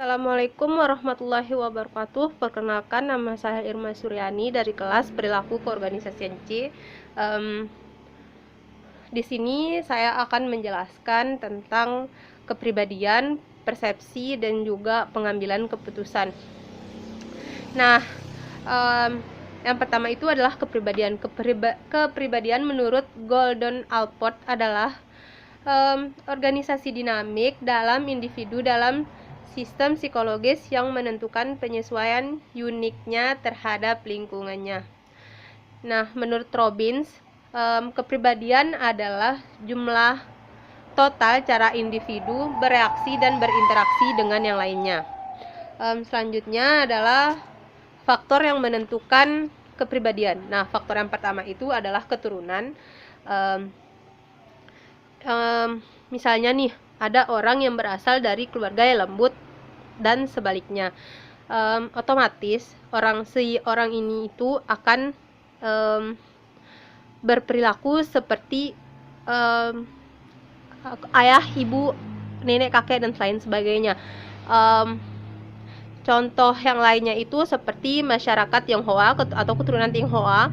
Assalamualaikum warahmatullahi wabarakatuh. Perkenalkan, nama saya Irma Suryani dari kelas Perilaku Keorganisasian C. Di sini saya akan menjelaskan tentang kepribadian, persepsi, dan juga pengambilan keputusan. Nah, yang pertama itu adalah kepribadian. Kepribadian menurut Gordon Allport adalah organisasi dinamik dalam individu dalam sistem psikologis yang menentukan penyesuaian uniknya terhadap lingkungannya. Nah, menurut Robbins, kepribadian adalah jumlah total cara individu bereaksi dan berinteraksi dengan yang lainnya. Selanjutnya adalah faktor yang menentukan kepribadian. Nah, faktor yang pertama itu adalah keturunan. Misalnya nih, ada orang yang berasal dari keluarga yang lembut dan sebaliknya, otomatis orang ini itu akan berperilaku seperti ayah, ibu, nenek, kakek, dan lain sebagainya. Contoh yang lainnya itu seperti masyarakat Tionghoa atau keturunan Tionghoa.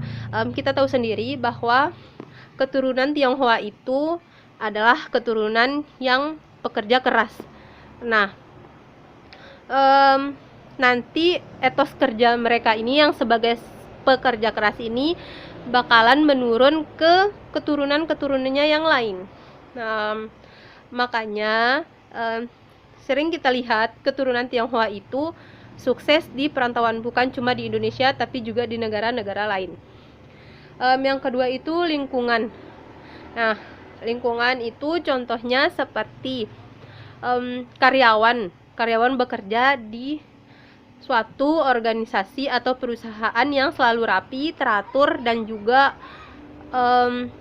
Kita tahu sendiri bahwa keturunan Tionghoa itu adalah keturunan yang pekerja keras. Nah, nanti etos kerja mereka ini yang sebagai pekerja keras ini bakalan menurun ke keturunan-keturunannya yang lain. Makanya sering kita lihat keturunan Tionghoa itu sukses di perantauan, bukan cuma di Indonesia tapi juga di negara-negara lain. Yang kedua itu lingkungan. Nah, lingkungan itu contohnya seperti karyawan bekerja di suatu organisasi atau perusahaan yang selalu rapi, teratur, dan juga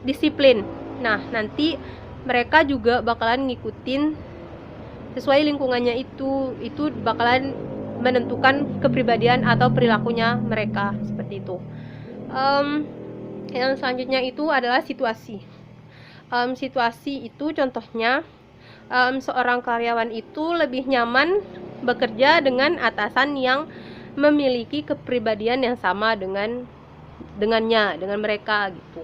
disiplin. Nah, nanti mereka juga bakalan ngikutin sesuai lingkungannya, itu bakalan menentukan kepribadian atau perilakunya mereka, seperti itu. Yang selanjutnya itu adalah situasi. Situasi itu contohnya seorang karyawan itu lebih nyaman bekerja dengan atasan yang memiliki kepribadian yang sama dengan mereka gitu.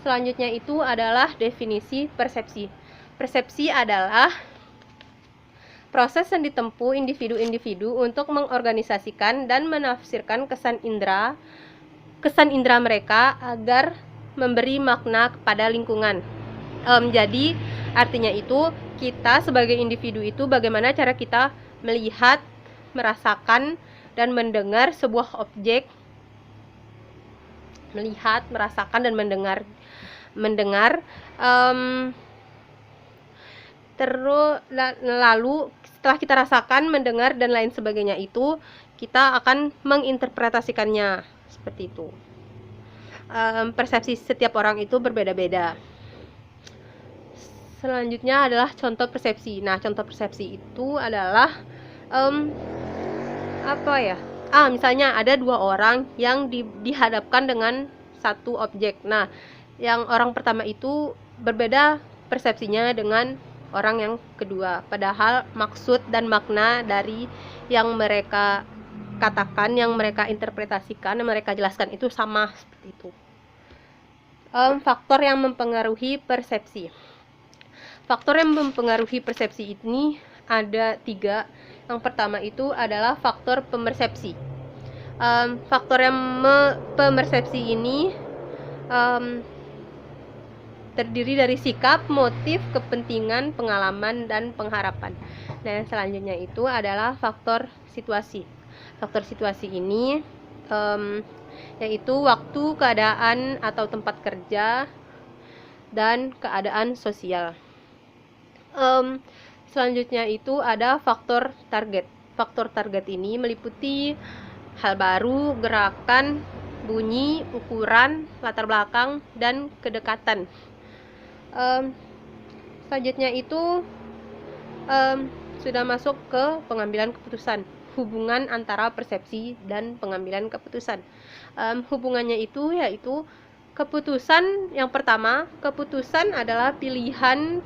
Selanjutnya itu adalah definisi persepsi. Persepsi adalah proses yang ditempuh individu-individu untuk mengorganisasikan dan menafsirkan kesan indera mereka agar memberi makna kepada lingkungan. Jadi artinya itu kita sebagai individu itu bagaimana cara kita melihat, merasakan, dan mendengar sebuah objek. Melihat, merasakan, dan mendengar. Lalu setelah kita rasakan, mendengar, dan lain sebagainya itu kita akan menginterpretasikannya seperti itu. Persepsi setiap orang itu berbeda-beda. Selanjutnya adalah contoh persepsi. Nah, contoh persepsi itu adalah misalnya ada dua orang yang dihadapkan dengan satu objek. Nah, yang orang pertama itu berbeda persepsinya dengan orang yang kedua, padahal maksud dan makna dari yang mereka katakan, yang mereka interpretasikan, yang mereka jelaskan itu sama, seperti itu. Faktor yang mempengaruhi persepsi. Faktor yang mempengaruhi persepsi ini ada 3. Yang pertama itu adalah faktor pemersepsi. Faktor yang pemersepsi ini terdiri dari sikap, motif, kepentingan, pengalaman, dan pengharapan. Nah, yang selanjutnya itu adalah faktor situasi. Faktor situasi ini yaitu waktu, keadaan, atau tempat kerja, dan keadaan sosial. Selanjutnya itu ada faktor target. Faktor target ini meliputi hal baru, gerakan, bunyi, ukuran, latar belakang, dan kedekatan. Selanjutnya itu sudah masuk ke pengambilan keputusan. Hubungan antara persepsi dan pengambilan keputusan. Hubungannya itu yaitu keputusan yang pertama, keputusan adalah pilihan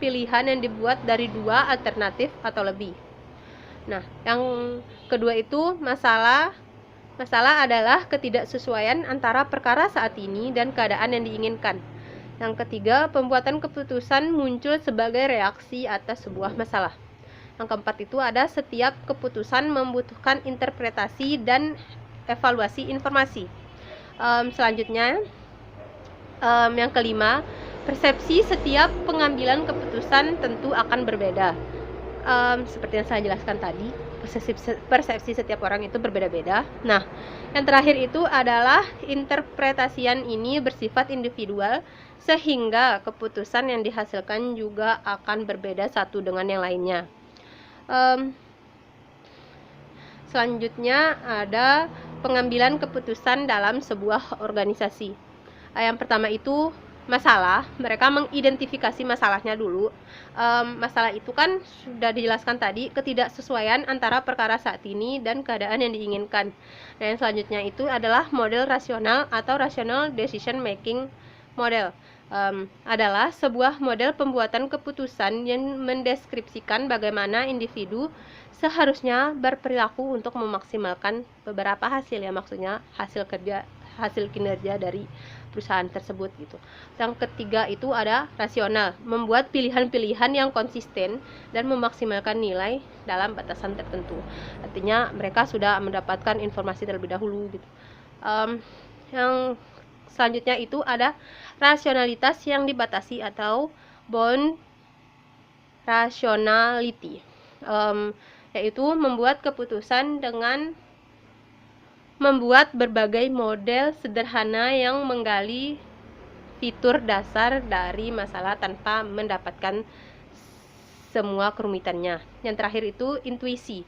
yang dibuat dari 2 alternatif atau lebih. Nah, yang kedua itu masalah. Masalah adalah ketidaksesuaian antara perkara saat ini dan keadaan yang diinginkan. Yang ketiga, pembuatan keputusan muncul sebagai reaksi atas sebuah masalah. Yang keempat itu ada setiap keputusan membutuhkan interpretasi dan evaluasi informasi. Selanjutnya, yang kelima, persepsi setiap pengambilan keputusan tentu akan berbeda. Seperti yang saya jelaskan tadi, persepsi setiap orang itu berbeda-beda. Nah, yang terakhir itu adalah interpretasian ini bersifat individual, sehingga keputusan yang dihasilkan juga akan berbeda satu dengan yang lainnya. Selanjutnya ada pengambilan keputusan dalam sebuah organisasi. Yang pertama itu masalah, mereka mengidentifikasi masalahnya dulu. Masalah itu kan sudah dijelaskan tadi, ketidaksesuaian antara perkara saat ini dan keadaan yang diinginkan. Dan selanjutnya itu adalah model rasional atau rational decision making model. Adalah sebuah model pembuatan keputusan yang mendeskripsikan bagaimana individu seharusnya berperilaku untuk memaksimalkan beberapa hasil, ya maksudnya hasil kinerja dari perusahaan tersebut gitu. Yang ketiga itu ada rasional, membuat pilihan-pilihan yang konsisten dan memaksimalkan nilai dalam batasan tertentu. Artinya mereka sudah mendapatkan informasi terlebih dahulu gitu. Yang selanjutnya itu ada rasionalitas yang dibatasi atau bound rationality, yaitu membuat keputusan dengan membuat berbagai model sederhana yang menggali fitur dasar dari masalah tanpa mendapatkan semua kerumitannya. Yang terakhir itu intuisi,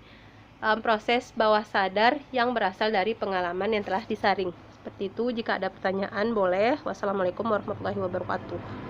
proses bawah sadar yang berasal dari pengalaman yang telah disaring. Seperti itu, jika ada pertanyaan boleh. Wassalamualaikum warahmatullahi wabarakatuh.